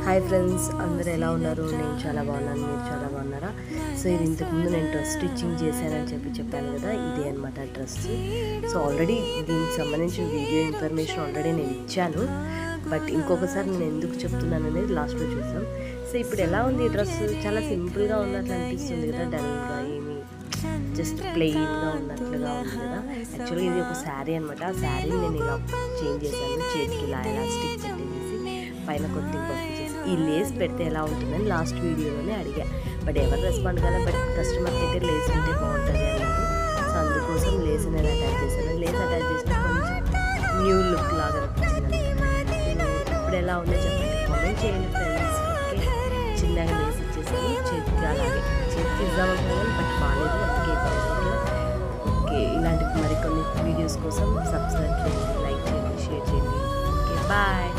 Hi friends, అందరూ ఎలా ఉన్నారు? నేను చాలా బాగున్నాను. మీరు చాలా బాగున్నారా? సో ఇది ఇంతకుముందు నేను డ్రెస్ స్టిచ్చింగ్ చేశానని చెప్పాను కదా, ఇదే అనమాట డ్రెస్. సో ఆల్రెడీ దీనికి సంబంధించిన వీడియో ఇన్ఫర్మేషన్ ఆల్రెడీ నేను ఇచ్చాను, బట్ ఇంకొకసారి నేను ఎందుకు చెప్తున్నాను అనేది లాస్ట్లో చూద్దాం. సో ఇప్పుడు ఎలా ఉంది ఈ డ్రెస్? చాలా సింపుల్గా ఉన్నట్లు అనిపిస్తుంది కదా, డల్గా ఏమి జస్ట్ ప్లెయిన్గా ఉన్నట్లుగా ఉంది కదా. యాక్చువల్గా ఇది ఒక శారీ అనమాట. ఆ శారీని నేను ఇలా చేంజ్ చేశాను, చేతికి ఇలా ఎలాస్టిక్ పెట్టేసి పైన కొద్దిగా పప్పు చేసి ఈ లేస్ పెడితే ఎలా ఉంటుందని లాస్ట్ వీడియోలోనే అడిగా, బట్ ఎవరు రెస్పాండ్ కదా. బట్ కస్టమర్కి అయితే లేస్ ఉంటే బాగుంటుంది అన్నారు. సో అందుకోసం లేస్ అనేది అటాచ్ చేశాను. లేస్ అటాచ్ చేసిన కొంచెం న్యూ లుక్ లాగా అనిపించింది. ఇప్పుడు ఎలా ఉందో చెప్పండి, కామెంట్ చేయండి ఫ్రెండ్స్. ఓకే, చిన్నగా లేస్ ఇచ్చేసాను చేతికి, అలాగే చేతికి ఇద్దామనుకున్నాను బట్ బాగాలేదు, అందుకే ఓకే. ఇలాంటి మరికొన్ని వీడియోస్ కోసం సబ్స్క్రైబ్ చేయండి, లైక్ చేయండి, షేర్ చేయండి. Okay, bye.